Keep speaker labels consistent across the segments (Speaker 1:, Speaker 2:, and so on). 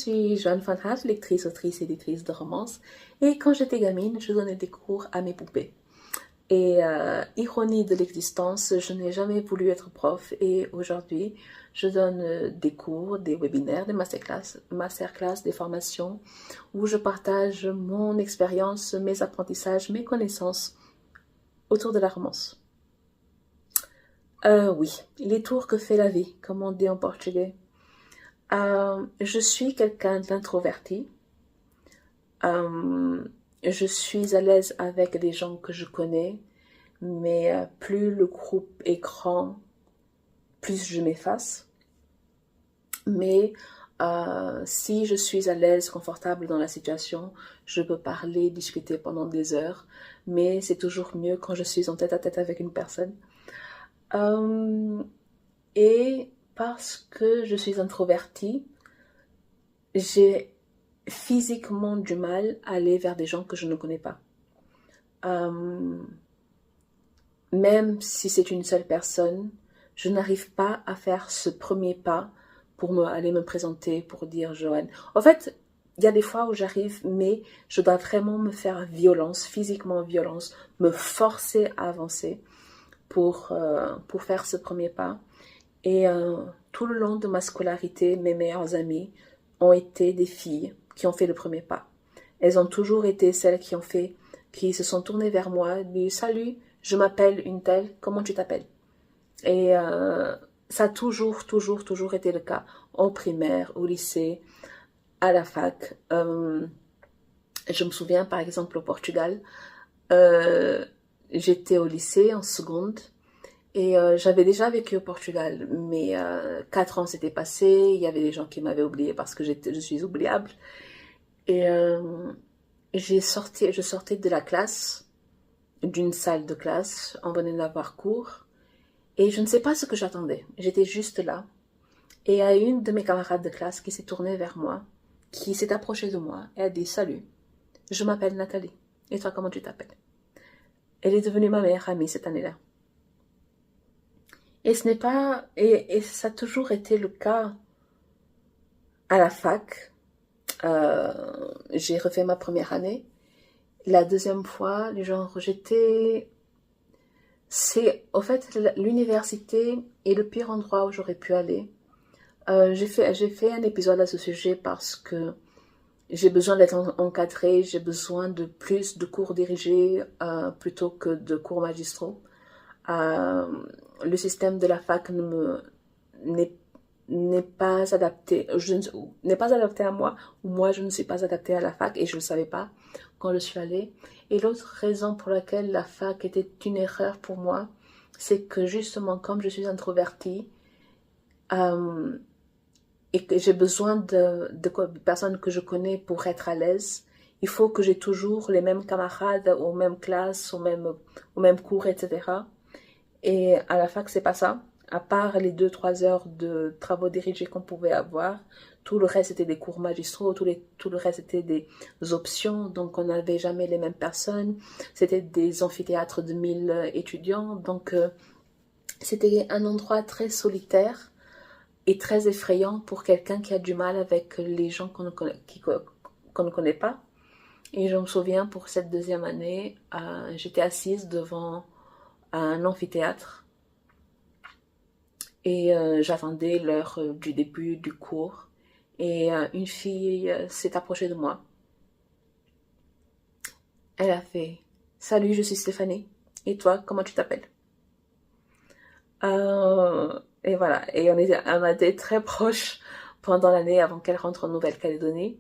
Speaker 1: suis Joanne Van Haat, lectrice, autrice et éditrice de romances. Et quand j'étais gamine, je donnais des cours à mes poupées. Et ironie de l'existence, je n'ai jamais voulu être prof et aujourd'hui, je donne des cours, des webinaires, des masterclass, des formations où je partage mon expérience, mes apprentissages, mes connaissances autour de la romance. Oui, les tours que fait la vie, comme on dit en portugais. Je suis quelqu'un d'introverti. Je suis à l'aise avec des gens que je connais, mais plus le groupe est grand, plus je m'efface. Mais si je suis à l'aise, confortable dans la situation, je peux parler, discuter pendant des heures, mais c'est toujours mieux quand je suis en tête-à-tête avec une personne. Et parce que je suis introvertie, j'ai physiquement du mal à aller vers des gens que je ne connais pas. Même si c'est une seule personne, je n'arrive pas à faire ce premier pas pour aller me présenter, pour dire Joanne. En fait, il y a des fois où j'arrive, mais je dois vraiment me faire violence, physiquement violence, me forcer à avancer pour faire ce premier pas. Et tout le long de ma scolarité, mes meilleures amies ont été des filles qui ont fait le premier pas. Elles ont toujours été celles qui se sont tournées vers moi, dit salut, je m'appelle une telle, comment tu t'appelles? Et ça a toujours été le cas, au primaire, au lycée, à la fac. Je me souviens par exemple au Portugal, j'étais au lycée en seconde, et j'avais déjà vécu au Portugal, mais 4 ans s'étaient passés, il y avait des gens qui m'avaient oublié parce que je suis oubliable. Et je sortais de la classe, d'une salle de classe, on venait d'avoir cours, et je ne sais pas ce que j'attendais. J'étais juste là, et il y a une de mes camarades de classe qui s'est tournée vers moi, qui s'est approchée de moi, et a dit « Salut, je m'appelle Nathalie, et toi comment tu t'appelles ?» Elle est devenue ma meilleure amie cette année-là. Et ce n'est pas, et ça a toujours été le cas à la fac. J'ai refait ma première année. La deuxième fois, au fait, l'université est le pire endroit où j'aurais pu aller. J'ai fait un épisode à ce sujet parce que j'ai besoin d'être encadrée, j'ai besoin de plus de cours dirigés plutôt que de cours magistraux. Le système de la fac n'est pas adapté, n'est pas adapté à moi, ou moi je ne suis pas adaptée à la fac et je ne le savais pas quand je suis allée. Et l'autre raison pour laquelle la fac était une erreur pour moi, c'est que justement comme je suis introvertie et que j'ai besoin de personnes que je connais pour être à l'aise, il faut que j'ai toujours les mêmes camarades aux mêmes classes, au même cours, etc. Et à la fac, c'est pas ça. À part les 2-3 heures de travaux dirigés qu'on pouvait avoir, tout le reste était des cours magistraux, tout le reste était des options, donc on n'avait jamais les mêmes personnes. C'était des amphithéâtres de 1000 étudiants, donc c'était un endroit très solitaire et très effrayant pour quelqu'un qui a du mal avec les gens qu'on ne connaît pas. Et je me souviens, pour cette deuxième année, j'étais assise devant un amphithéâtre et j'attendais l'heure du début du cours et une fille s'est approchée de moi. Elle a fait « Salut, je suis Stéphanie. Et toi, comment tu t'appelles ?» Et voilà, et on a été très proches pendant l'année avant qu'elle rentre en Nouvelle-Calédonie.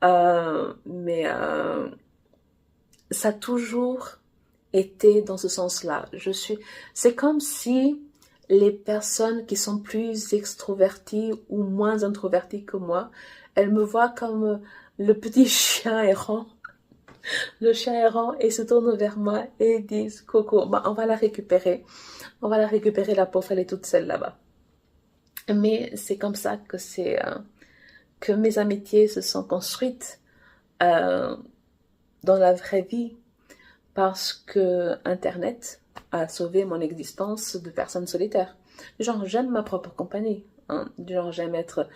Speaker 1: Mais ça a toujours été dans ce sens-là. C'est comme si les personnes qui sont plus extroverties ou moins introverties que moi, elles me voient comme le petit chien errant, le chien errant, et se tournent vers moi et disent Coco, bah, on va la récupérer, la pauvre, elle est toute seule là-bas. Mais c'est comme ça que mes amitiés se sont construites dans la vraie vie, parce que Internet a sauvé mon existence de personne solitaire. Genre, j'aime ma propre compagnie. Hein. Genre, j'aime être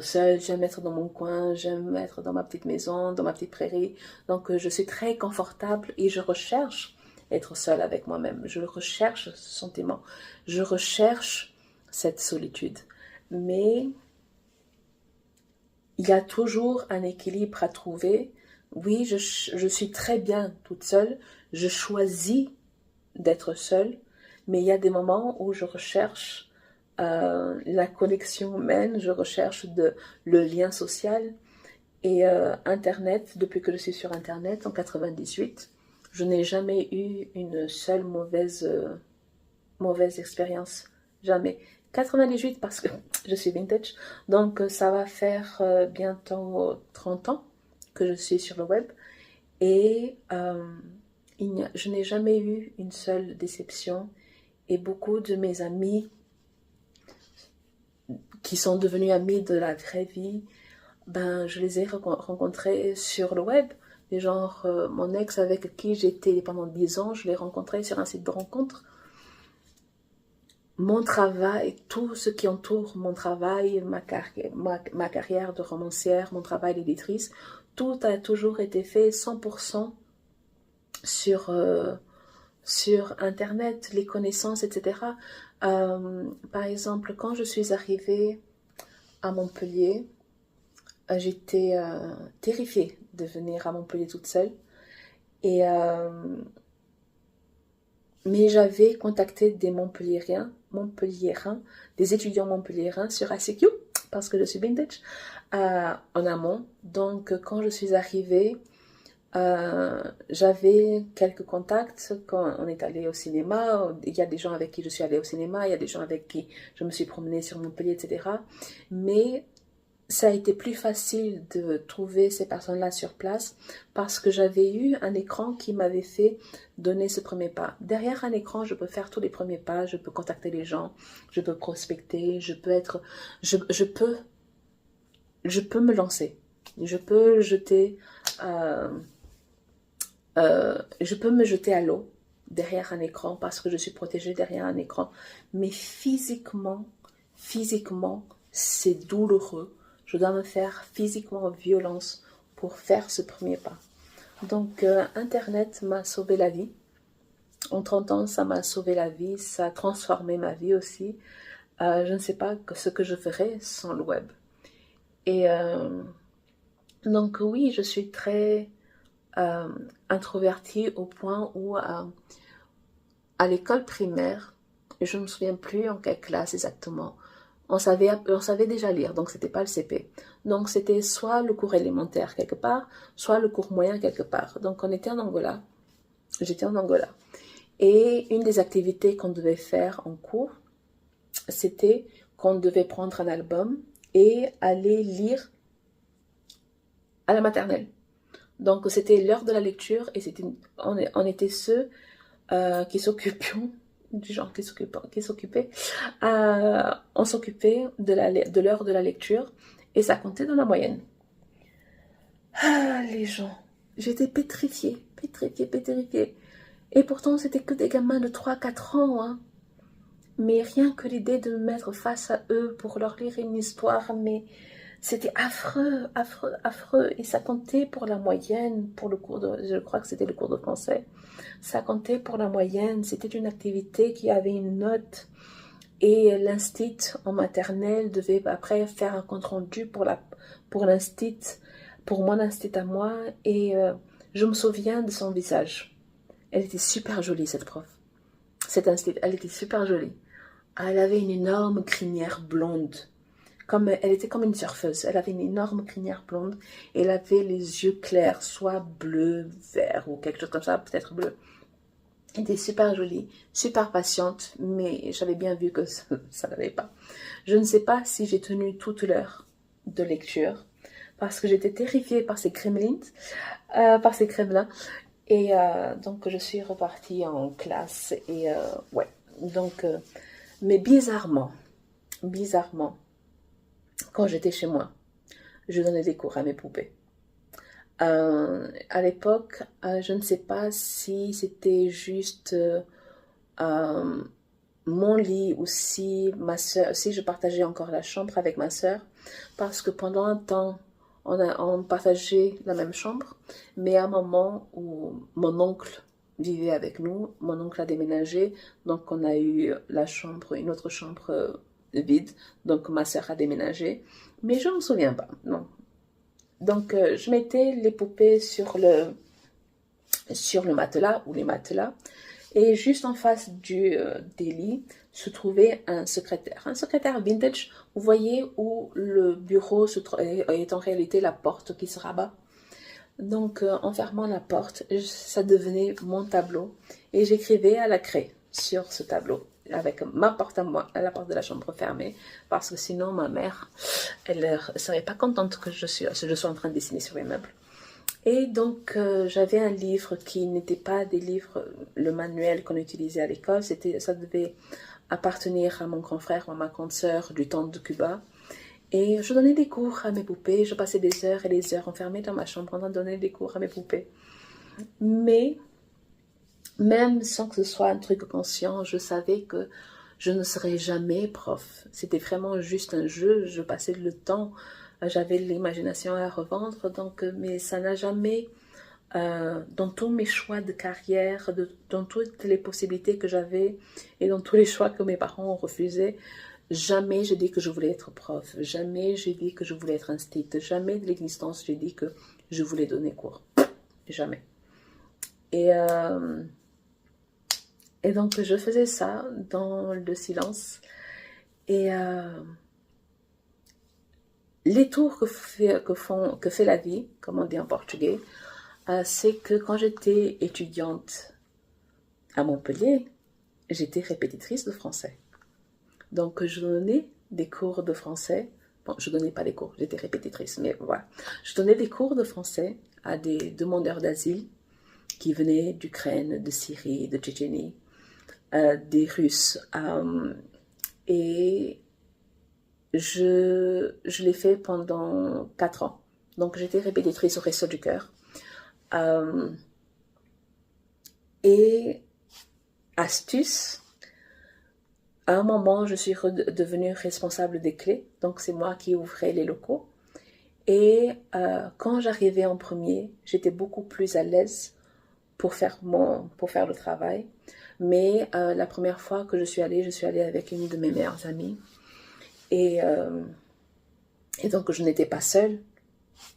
Speaker 1: seule, j'aime être dans mon coin, j'aime être dans ma petite maison, dans ma petite prairie. Donc, je suis très confortable et je recherche être seule avec moi-même. Je recherche ce sentiment. Je recherche cette solitude. Mais il y a toujours un équilibre à trouver. Oui, je suis très bien toute seule. Je choisis d'être seule. Mais il y a des moments où je recherche la connexion humaine, je recherche le lien social. Et Internet, depuis que je suis sur Internet en 98, je n'ai jamais eu une seule mauvaise expérience. Jamais. 98 parce que je suis vintage. Donc ça va faire bientôt 30 ans que je suis sur le web. Et je n'ai jamais eu une seule déception. Et beaucoup de mes amis qui sont devenus amis de la vraie vie, ben, je les ai rencontrés sur le web. Des genre, mon ex avec qui j'étais pendant 10 ans, je l'ai rencontré sur un site de rencontre. Mon travail, tout ce qui entoure mon travail, ma carrière de romancière, mon travail d'éditrice, tout a toujours été fait 100% sur, sur Internet, les connaissances, etc. Par exemple, quand je suis arrivée à Montpellier, j'étais terrifiée de venir à Montpellier toute seule. Et, mais j'avais contacté des Montpelliérains, des étudiants montpelliérains sur ICQ, parce que je suis vintage, en amont. Donc, quand je suis arrivée, j'avais quelques contacts quand on est allé au cinéma. Il y a des gens avec qui je suis allée au cinéma, il y a des gens avec qui je me suis promenée sur Montpellier, etc. Mais ça a été plus facile de trouver ces personnes-là sur place parce que j'avais eu un écran qui m'avait fait donner ce premier pas. Derrière un écran, je peux faire tous les premiers pas, je peux contacter les gens, je peux prospecter, je peux me lancer. Je peux me jeter à l'eau derrière un écran parce que je suis protégée derrière un écran. Mais physiquement, c'est douloureux. Je dois me faire physiquement violence pour faire ce premier pas. Donc, Internet m'a sauvé la vie. En 30 ans, ça m'a sauvé la vie. Ça a transformé ma vie aussi. Je ne sais pas ce que je ferais sans le web. Et donc, oui, je suis très introvertie au point où, à l'école primaire, je ne me souviens plus en quelle classe exactement, on savait déjà lire, donc c'était pas le CP. Donc c'était soit le cours élémentaire quelque part, soit le cours moyen quelque part. Donc on était en Angola, j'étais en Angola. Et une des activités qu'on devait faire en cours, c'était qu'on devait prendre un album et aller lire à la maternelle. Donc c'était l'heure de la lecture et on était ceux qui s'occupions du genre qui s'occupait, on s'occupait de l'heure de la lecture et ça comptait dans la moyenne. Ah, les gens, j'étais pétrifiée. Et pourtant, c'était que des gamins de 3-4 ans, hein. Mais rien que l'idée de me mettre face à eux pour leur lire une histoire, mais c'était affreux. Et ça comptait pour la moyenne, pour le cours je crois que c'était le cours de français. Ça comptait pour la moyenne, c'était une activité qui avait une note. Et l'instit en maternelle devait après faire un compte rendu pour l'instit, pour mon instit à moi. Et je me souviens de son visage. Elle était super jolie, cette prof. Cette instit, elle était super jolie. Elle avait une énorme crinière blonde. Elle était comme une surfeuse. Elle avait une énorme crinière blonde. Et elle avait les yeux clairs, soit bleu, vert ou quelque chose comme ça, peut-être bleu. Elle était super jolie, super patiente, mais j'avais bien vu que ça n'allait pas. Je ne sais pas si j'ai tenu toute l'heure de lecture, parce que j'étais terrifiée par ces kremlins, Et donc, je suis repartie en classe. Et ouais, donc, mais bizarrement, quand j'étais chez moi, je donnais des cours à mes poupées. À l'époque, je ne sais pas si c'était juste mon lit aussi, ma soeur, aussi je partageais encore la chambre avec ma soeur, parce que pendant un temps, on partageait la même chambre, mais à un moment où mon oncle vivait avec nous, mon oncle a déménagé, donc on a eu la chambre, une autre chambre vide, donc ma soeur a déménagé, mais je ne me souviens pas, non. Donc je mettais les poupées sur le matelas ou les matelas, et juste en face des lits se trouvait un secrétaire vintage. Vous voyez où le bureau est en réalité la porte qui se rabat. Donc en fermant la porte, ça devenait mon tableau et j'écrivais à la craie sur ce tableau avec ma porte à moi, à la porte de la chambre fermée, parce que sinon ma mère, elle ne serait pas contente que je sois en train de dessiner sur les meubles. Et donc, j'avais un livre qui n'était pas des livres, le manuel qu'on utilisait à l'école, ça devait appartenir à mon grand frère ou à ma grande sœur du temps de Cuba. Et je donnais des cours à mes poupées, je passais des heures et des heures enfermée dans ma chambre en train de donner des cours à mes poupées. Mais, même sans que ce soit un truc conscient, je savais que je ne serais jamais prof. C'était vraiment juste un jeu, je passais le temps, j'avais l'imagination à revendre, donc, mais ça n'a jamais, dans tous mes choix de carrière, dans toutes les possibilités que j'avais et dans tous les choix que mes parents ont refusés, jamais j'ai dit que je voulais être prof, jamais j'ai dit que je voulais être institutrice, jamais de l'existence j'ai dit que je voulais donner cours, jamais. Et donc je faisais ça dans le silence. Et les tours que fait la vie, comme on dit en portugais, c'est que quand j'étais étudiante à Montpellier, j'étais répétitrice de français. Donc je donnais des cours de français. Bon, je ne donnais pas des cours, j'étais répétitrice, mais voilà. Je donnais des cours de français à des demandeurs d'asile qui venaient d'Ukraine, de Syrie, de Tchétchénie, des Russes. Et je l'ai fait pendant 4 ans. Donc j'étais répétitrice au Resto du Cœur. Et astuce, à un moment, je suis devenue responsable des clés. Donc c'est moi qui ouvrais les locaux. Et quand j'arrivais en premier, j'étais beaucoup plus à l'aise pour faire le travail. Mais la première fois que je suis allée avec une de mes meilleures amies. Et donc je n'étais pas seule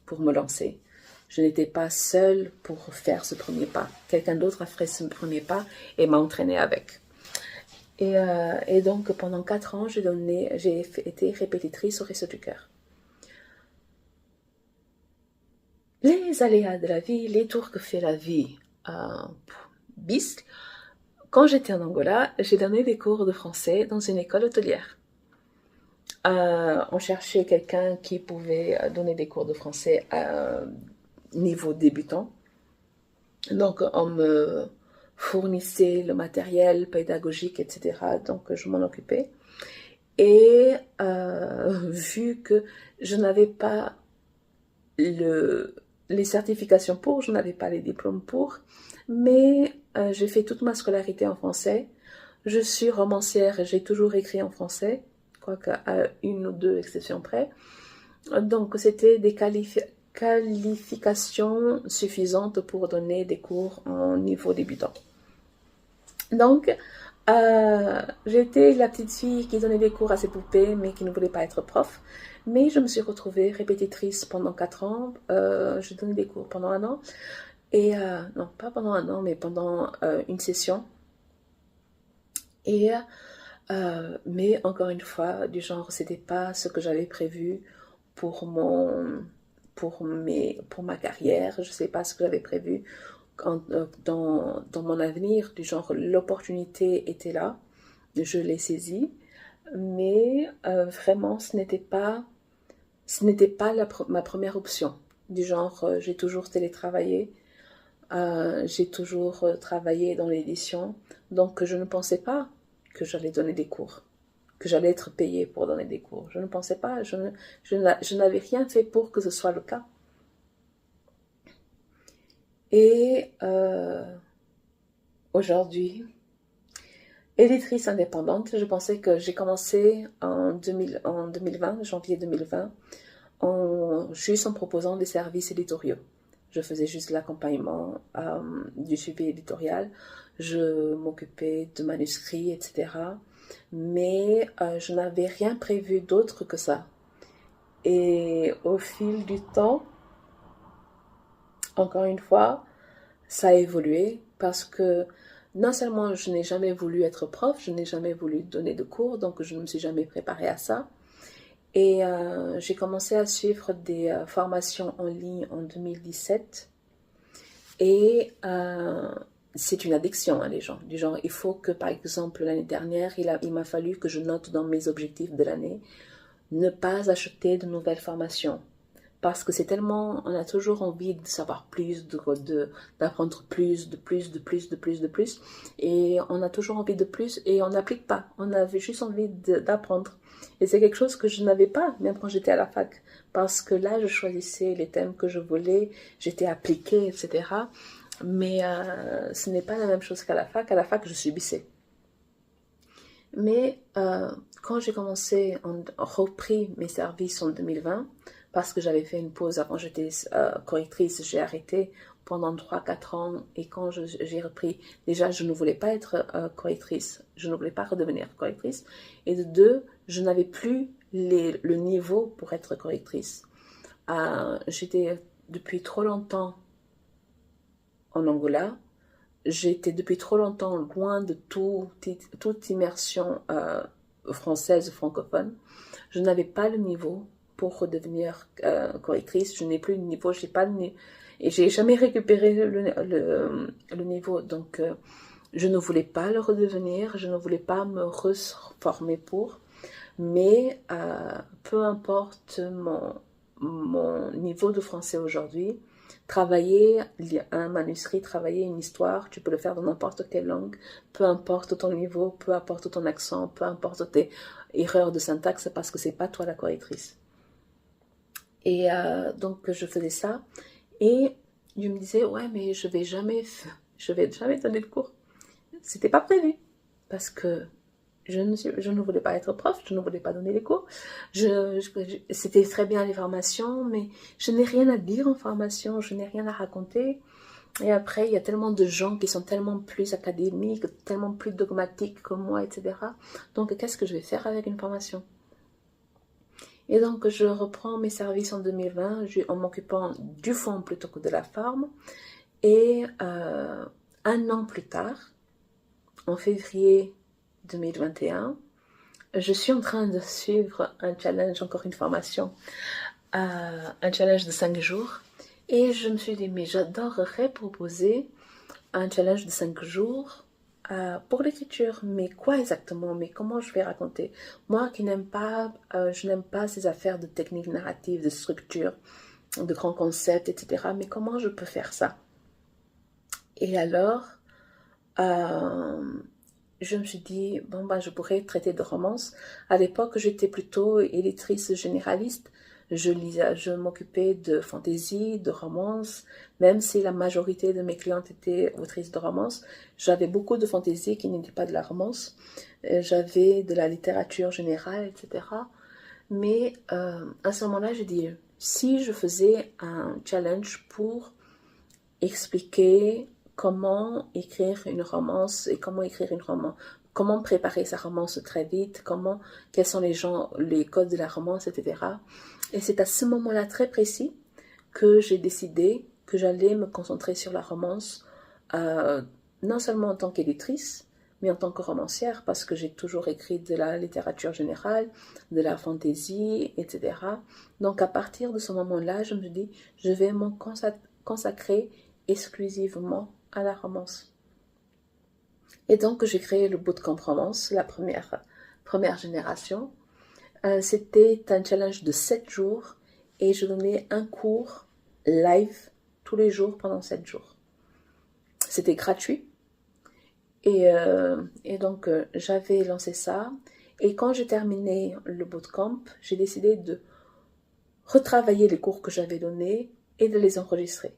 Speaker 1: pour me lancer. Je n'étais pas seule pour faire ce premier pas. Quelqu'un d'autre a fait ce premier pas et m'a entraînée avec. Et donc pendant 4 ans, j'ai été répétitrice au Resto du Cœur. Les aléas de la vie, les tours que fait la vie, bisque. Quand j'étais en Angola, j'ai donné des cours de français dans une école hôtelière. On cherchait quelqu'un qui pouvait donner des cours de français à niveau débutant. Donc, on me fournissait le matériel pédagogique, etc. Donc, je m'en occupais. Et vu que je n'avais pas les certifications pour, je n'avais pas les diplômes pour, mais j'ai fait toute ma scolarité en français. Je suis romancière et j'ai toujours écrit en français, quoique à une ou deux exceptions près. Donc, c'était des qualifications suffisantes pour donner des cours en niveau débutant. Donc, j'étais la petite fille qui donnait des cours à ses poupées, mais qui ne voulait pas être prof. Mais je me suis retrouvée répétitrice pendant 4 ans. J'ai donné des cours pendant 1 an. Et non, pas pendant 1 an, mais pendant une session. Et mais encore une fois, du genre, c'était pas ce que j'avais prévu pour ma carrière. Je sais pas ce que j'avais prévu dans mon avenir, du genre, l'opportunité était là, je l'ai saisie, mais vraiment, ce n'était pas ma première option. Du genre, j'ai toujours télétravaillé, j'ai toujours travaillé dans l'édition, donc je ne pensais pas que j'allais donner des cours, que j'allais être payée pour donner des cours. Je ne pensais pas, je n'avais rien fait pour que ce soit le cas. Et aujourd'hui, Éditrice indépendante, je pensais que j'ai commencé en 2020, janvier 2020, juste en proposant des services éditoriaux. Je faisais juste l'accompagnement du suivi éditorial. Je m'occupais de manuscrits, etc. Mais je n'avais rien prévu d'autre que ça. Et au fil du temps, encore une fois, ça a évolué parce que non seulement je n'ai jamais voulu être prof, je n'ai jamais voulu donner de cours, donc je ne me suis jamais préparée à ça. Et j'ai commencé à suivre des formations en ligne en 2017. Et c'est une addiction, hein, les gens. Du genre, il faut que, par exemple, l'année dernière, il m'a fallu que je note dans mes objectifs de l'année ne pas acheter de nouvelles formations. Parce que c'est tellement, on a toujours envie de savoir plus, d'apprendre plus, de plus, de plus, de plus, de plus. Et on a toujours envie de plus et on n'applique pas. On avait juste envie d'apprendre. Et c'est quelque chose que je n'avais pas, même quand j'étais à la fac. Parce que là, je choisissais les thèmes que je voulais, j'étais appliquée, etc. Mais ce n'est pas la même chose qu'à la fac. À la fac, je subissais. Mais quand j'ai repris mes services en 2020, parce que j'avais fait une pause avant, j'étais correctrice, j'ai arrêté pendant 3-4 ans, et quand j'ai repris, déjà je ne voulais pas être correctrice, je ne voulais pas redevenir correctrice, et de deux, je n'avais plus le niveau pour être correctrice. J'étais depuis trop longtemps en Angola, j'étais depuis trop longtemps loin de toute immersion française, francophone. Je n'avais pas le niveau pour redevenir correctrice. Je n'ai plus le niveau, je n'ai pas et j'ai jamais récupéré le niveau. Donc, je ne voulais pas le redevenir, je ne voulais pas me reformer pour. Mais peu importe mon niveau de français aujourd'hui, travailler un manuscrit, travailler une histoire, tu peux le faire dans n'importe quelle langue, peu importe ton niveau, peu importe ton accent, peu importe tes erreurs de syntaxe, parce que c'est pas toi la correctrice. Et donc je faisais ça, et je me disais ouais mais je vais jamais donner le cours. C'était pas prévu parce que je ne voulais pas être prof, je ne voulais pas donner les cours. C'était très bien les formations, mais je n'ai rien à dire en formation, je n'ai rien à raconter. Et après, il y a tellement de gens qui sont tellement plus académiques, tellement plus dogmatiques que moi, etc. Donc, qu'est-ce que je vais faire avec une formation? Et donc, je reprends mes services en 2020 en m'occupant du fond plutôt que de la forme. Et un an plus tard, en février 2021, je suis en train de suivre un challenge, encore une formation, un challenge de 5 jours. Et je me suis dit, mais j'adorerais proposer un challenge de 5 jours pour l'écriture. Mais quoi exactement? Mais comment je vais raconter? Moi qui n'aime pas, je n'aime pas ces affaires de technique narrative, de structure, de grands concepts, etc. Mais comment je peux faire ça? Et alors, je me suis dit, bon, bah, je pourrais traiter de romance. À l'époque, j'étais plutôt éditrice généraliste. Je m'occupais de fantaisie, de romance, même si la majorité de mes clientes étaient autrices de romance. J'avais beaucoup de fantaisie qui n'était pas de la romance. J'avais de la littérature générale, etc. Mais à ce moment-là, j'ai dit, si je faisais un challenge pour expliquer comment écrire une romance et comment écrire une romance, comment préparer sa romance très vite, quels sont les codes de la romance, etc. Et c'est à ce moment-là très précis que j'ai décidé que j'allais me concentrer sur la romance, non seulement en tant qu'éditrice, mais en tant que romancière, parce que j'ai toujours écrit de la littérature générale, de la fantaisie, etc. Donc à partir de ce moment-là, je me dis, je vais me consacrer exclusivement à la romance. Et donc j'ai créé le Bootcamp Romance, la première génération. C'était un challenge de 7 jours et je donnais un cours live tous les jours pendant 7 jours. C'était gratuit. Et donc j'avais lancé ça. Et quand j'ai terminé le bootcamp, j'ai décidé de retravailler les cours que j'avais donnés et de les enregistrer.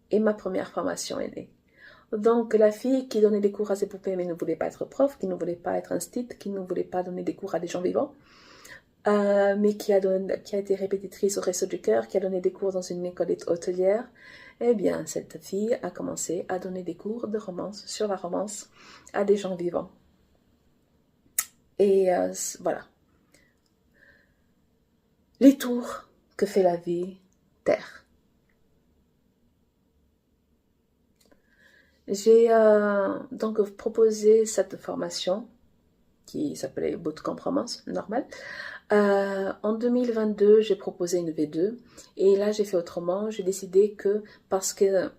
Speaker 1: Et ma première formation est née. Donc, la fille qui donnait des cours à ses poupées mais ne voulait pas être prof, qui ne voulait pas être instite, qui ne voulait pas donner des cours à des gens vivants, mais qui a été répétitrice au Resto du Cœur, qui a donné des cours dans une école hôtelière, eh bien, cette fille a commencé à donner des cours de romance, sur la romance, à des gens vivants. Et voilà. Les tours que fait la vie, terre. J'ai donc proposé cette formation qui s'appelait Bootcamp Romance, normal. En 2022, j'ai proposé une V2 et là j'ai fait autrement. J'ai décidé que parce que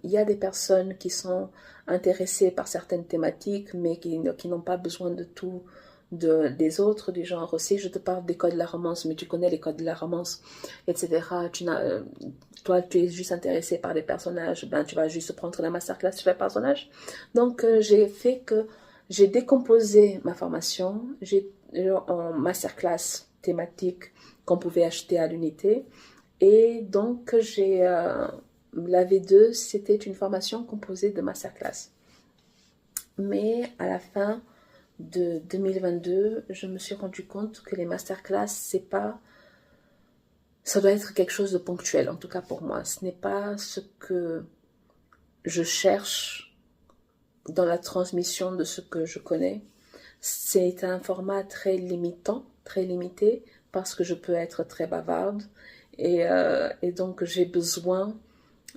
Speaker 1: y a des personnes qui sont intéressées par certaines thématiques mais qui n'ont pas besoin de tout des autres, du genre aussi je te parle des codes de la romance mais tu connais les codes de la romance, etc. Toi tu es juste intéressé par les personnages, ben tu vas juste prendre la masterclass sur les personnages. Donc j'ai fait que j'ai décomposé ma formation en masterclass thématique qu'on pouvait acheter à l'unité. Et donc, la V2, c'était une formation composée de masterclass. Mais à la fin de 2022, je me suis rendu compte que les masterclass, c'est pas... Ça doit être quelque chose de ponctuel, en tout cas pour moi. Ce n'est pas ce que je cherche dans la transmission de ce que je connais. C'est un format très limitant, très limité, parce que je peux être très bavarde et donc j'ai besoin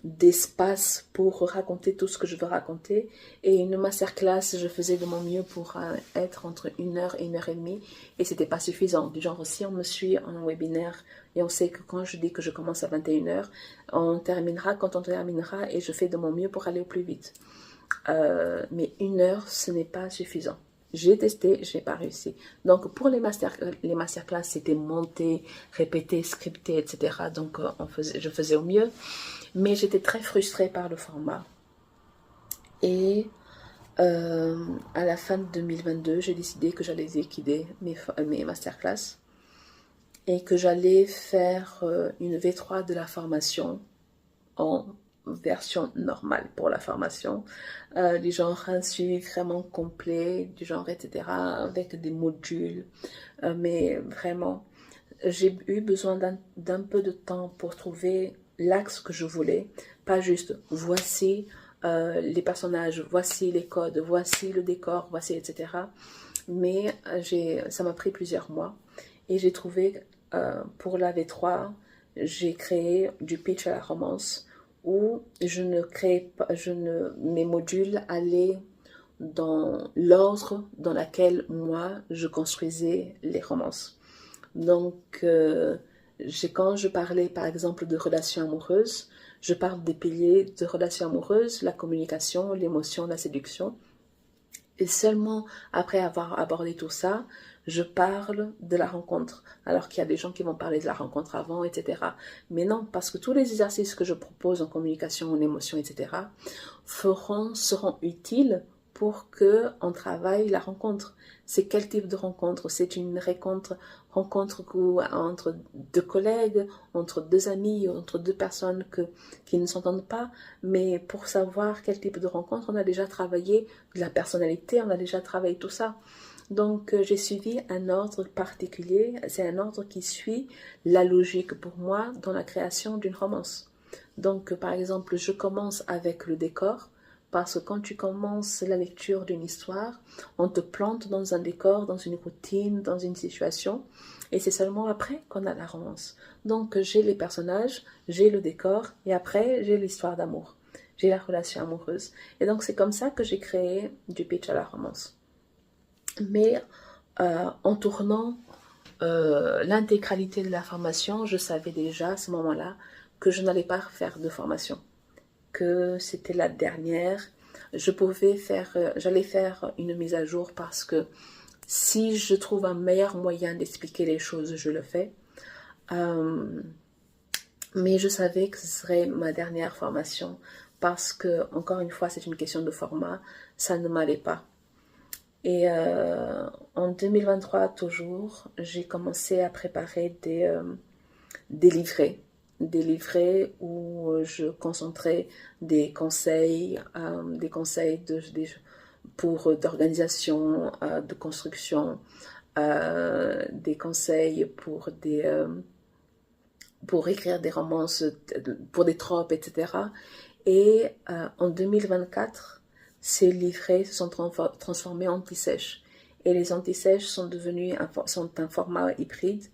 Speaker 1: d'espace pour raconter tout ce que je veux raconter. Et une masterclass, je faisais de mon mieux pour être entre 1 heure et 1 heure et demie et c'était pas suffisant. Du genre, si on me suit en webinaire et on sait que quand je dis que je commence à 21 h, on terminera quand on terminera et je fais de mon mieux pour aller au plus vite. Mais 1 heure, ce n'est pas suffisant. J'ai testé, je n'ai pas réussi. Donc, pour les masterclass, c'était monté, répété, scripté, etc. Donc, je faisais au mieux. Mais j'étais très frustrée par le format. Et à la fin de 2022, j'ai décidé que j'allais liquider mes masterclass et que j'allais faire une V3 de la formation en version normale pour la formation, du genre un suivi vraiment complet, du genre etc. avec des modules, mais vraiment j'ai eu besoin d'un peu de temps pour trouver l'axe que je voulais, pas juste voici les personnages, voici les codes, voici le décor, voici etc. Mais ça m'a pris plusieurs mois et j'ai trouvé pour la V3, j'ai créé du pitch à la romance où mes modules allaient dans l'ordre dans lequel moi je construisais les romances. Donc, quand je parlais par exemple de relations amoureuses, je parle des piliers de relations amoureuses, la communication, l'émotion, la séduction. Et seulement après avoir abordé tout ça, je parle de la rencontre. Alors qu'il y a des gens qui vont parler de la rencontre avant, etc. Mais non, parce que tous les exercices que je propose en communication, en émotion, etc. seront utiles pour qu'on travaille la rencontre. C'est quel type de rencontre? C'est une rencontre entre deux collègues, entre deux amis, entre deux personnes qui ne s'entendent pas. Mais pour savoir quel type de rencontre, on a déjà travaillé de la personnalité, on a déjà travaillé tout ça. Donc, j'ai suivi un ordre particulier. C'est un ordre qui suit la logique pour moi dans la création d'une romance. Donc, par exemple, je commence avec le décor. Parce que quand tu commences la lecture d'une histoire, on te plante dans un décor, dans une routine, dans une situation. Et c'est seulement après qu'on a la romance. Donc, j'ai les personnages, j'ai le décor, et après, j'ai l'histoire d'amour. J'ai la relation amoureuse. Et donc, c'est comme ça que j'ai créé du pitch à la romance. Mais en tournant l'intégralité de la formation, je savais déjà à ce moment-là que je n'allais pas faire de formation, que c'était la dernière. J'allais faire une mise à jour parce que si je trouve un meilleur moyen d'expliquer les choses, je le fais. Mais je savais que ce serait ma dernière formation parce que, encore une fois, c'est une question de format, ça ne m'allait pas. Et en 2023, toujours, j'ai commencé à préparer des livrets des livrets où je concentrais des conseils d'organisation, de construction, des conseils pour écrire des romances, pour des tropes, etc. Et en 2024, ces livrets se sont transformés en anti-sèches. Et les anti-sèches sont un format hybride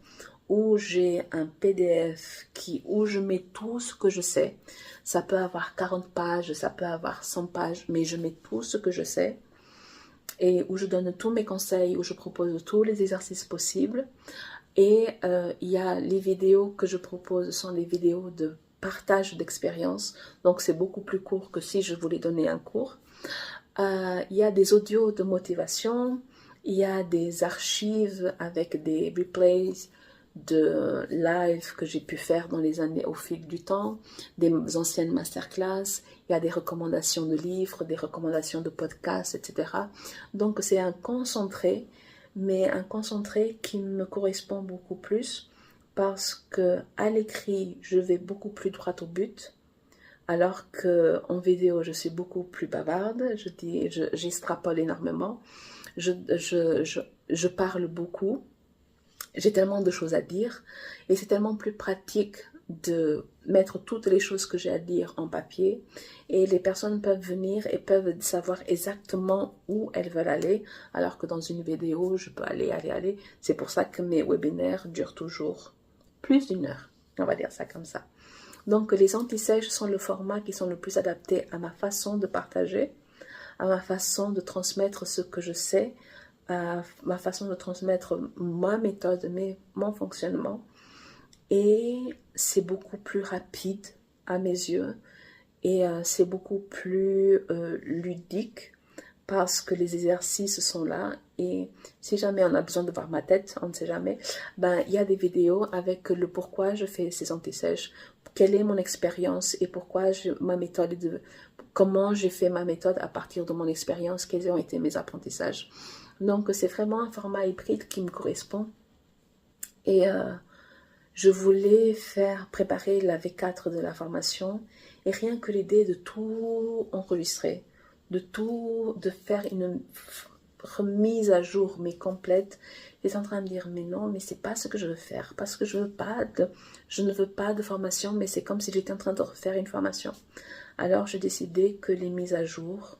Speaker 1: où j'ai un PDF où je mets tout ce que je sais. Ça peut avoir 40 pages, ça peut avoir 100 pages, mais je mets tout ce que je sais et où je donne tous mes conseils, où je propose tous les exercices possibles. Et il y a les vidéos que je propose sont des vidéos de partage d'expérience, donc c'est beaucoup plus court que si je voulais donner un cours. Il y a des audios de motivation, il y a des archives avec des replays de live que j'ai pu faire dans les années au fil du temps, des anciennes masterclass, il y a des recommandations de livres, des recommandations de podcasts, etc. Donc c'est un concentré, mais un concentré qui me correspond beaucoup plus parce que à l'écrit, je vais beaucoup plus droit au but, alors qu'en vidéo, je suis beaucoup plus bavarde, j'extrapole énormément, je parle beaucoup. J'ai tellement de choses à dire et c'est tellement plus pratique de mettre toutes les choses que j'ai à dire en papier et les personnes peuvent venir et peuvent savoir exactement où elles veulent aller alors que dans une vidéo, je peux aller. C'est pour ça que mes webinaires durent toujours plus d'1 heure, on va dire ça comme ça. Donc les anti-sèches sont le format qui sont le plus adaptés à ma façon de partager, à ma façon de transmettre ce que je sais, à ma façon de transmettre ma méthode, mon fonctionnement. Et c'est beaucoup plus rapide à mes yeux et c'est beaucoup plus ludique parce que les exercices sont là et si jamais on a besoin de voir ma tête, on ne sait jamais, ben, il y a des vidéos avec le pourquoi je fais ces anti-sèches, quelle est mon expérience et pourquoi ma méthode, comment j'ai fait ma méthode à partir de mon expérience, quels ont été mes apprentissages. Donc c'est vraiment un format hybride qui me correspond et je voulais préparer la V4 de la formation et rien que l'idée de tout enregistrer, de faire une remise à jour mais complète, j'étais en train de dire mais non, mais c'est pas ce que je veux faire parce que je ne veux pas de formation, mais c'est comme si j'étais en train de refaire une formation. Alors j'ai décidé que les mises à jour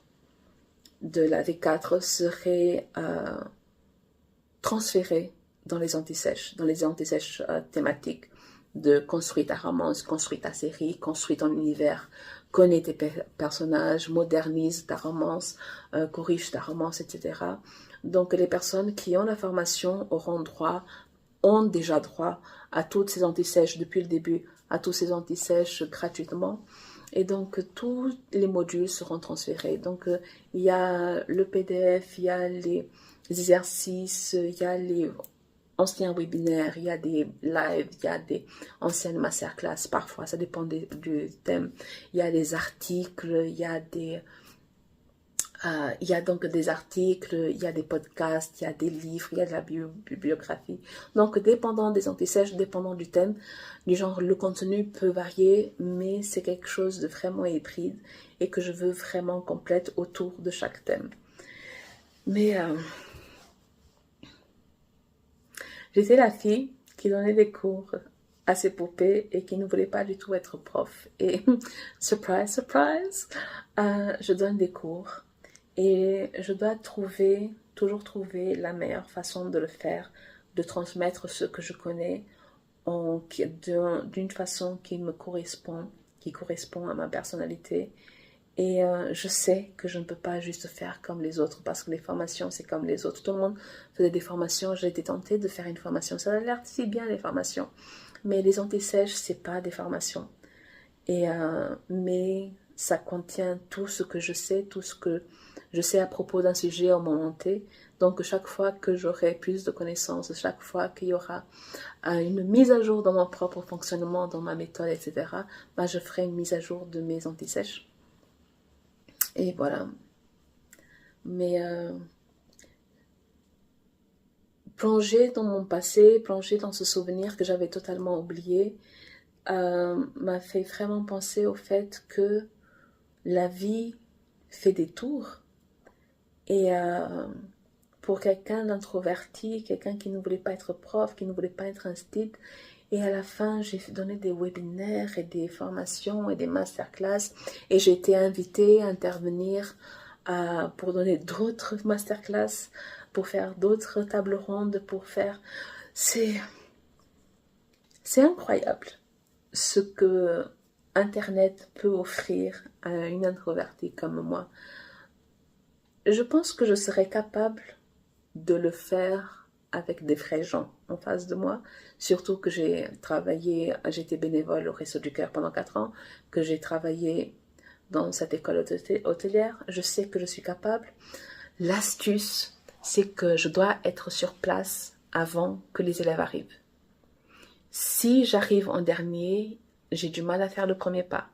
Speaker 1: de la V4 seraient transférées dans les anti-sèches thématiques de construire ta romance, construire ta série, construire ton univers, connais tes personnages, modernise ta romance, corrige ta romance, etc. Donc les personnes qui ont la formation ont déjà droit à toutes ces anti-sèches depuis le début, à tous ces anti-sèches gratuitement. Et donc tous les modules seront transférés. Donc il y a le PDF, il y a les exercices, il y a les anciens webinaires, il y a des lives, il y a des anciennes masterclass, parfois ça dépend du thème. Il y a des articles, il y a donc des articles, il y a des podcasts, il y a des livres, il y a de la bibliographie. Donc, dépendant des anti-sèches, dépendant du thème, du genre, le contenu peut varier, mais c'est quelque chose de vraiment hybride et que je veux vraiment complète autour de chaque thème. Mais j'étais la fille qui donnait des cours à ses poupées et qui ne voulait pas du tout être prof. Et surprise, surprise, je donne des cours. Et je dois toujours trouver la meilleure façon de le faire, de transmettre ce que je connais d'une façon qui me correspond, qui correspond à ma personnalité. Et je sais que je ne peux pas juste faire comme les autres parce que les formations, c'est comme les autres. Tout le monde faisait des formations. J'ai été tentée de faire une formation. Ça a l'air si bien, les formations. Mais les anti-sèches, c'est pas des formations. Mais ça contient tout ce que je sais, tout ce que je sais à propos d'un sujet au moment T. Donc, chaque fois que j'aurai plus de connaissances, chaque fois qu'il y aura une mise à jour dans mon propre fonctionnement, dans ma méthode, etc., bah, je ferai une mise à jour de mes anti-sèches. Et voilà. Mais plonger dans mon passé, plonger dans ce souvenir que j'avais totalement oublié, m'a fait vraiment penser au fait que la vie fait des tours. Et pour quelqu'un d'introverti, quelqu'un qui ne voulait pas être prof, qui ne voulait pas être instit, et à la fin, j'ai donné des webinaires et des formations et des masterclass, et j'ai été invitée à intervenir pour donner d'autres masterclass, pour faire d'autres tables rondes, pour faire... C'est incroyable ce que Internet peut offrir à une introvertie comme moi. Je pense que je serais capable de le faire avec des vrais gens en face de moi, surtout que j'étais bénévole au Réseau du Cœur pendant 4 ans, que j'ai travaillé dans cette école hôtelière, je sais que je suis capable. L'astuce, c'est que je dois être sur place avant que les élèves arrivent. Si j'arrive en dernier, j'ai du mal à faire le premier pas.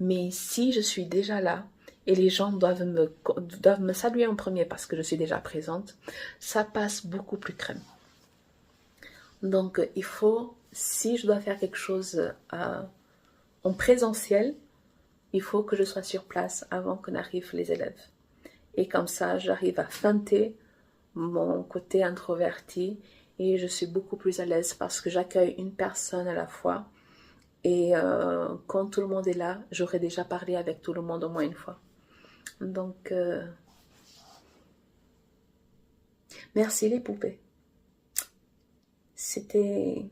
Speaker 1: Mais si je suis déjà là et les gens doivent me saluer en premier parce que je suis déjà présente, ça passe beaucoup plus crème. Donc il faut, si je dois faire quelque chose en présentiel, il faut que je sois sur place avant que n'arrivent les élèves. Et comme ça, j'arrive à feinter mon côté introverti et je suis beaucoup plus à l'aise parce que j'accueille une personne à la fois. Et quand tout le monde est là, j'aurais déjà parlé avec tout le monde au moins une fois. Donc, merci les poupées. C'était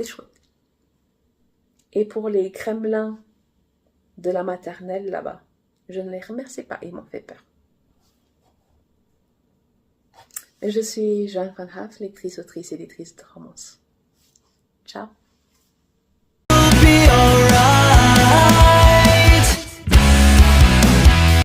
Speaker 1: chouette. Et pour les kremlins de la maternelle là-bas, je ne les remercie pas, ils m'ont fait peur. Je suis Joanne Van Haaf, lectrice, autrice, éditrice de romance. Ciao.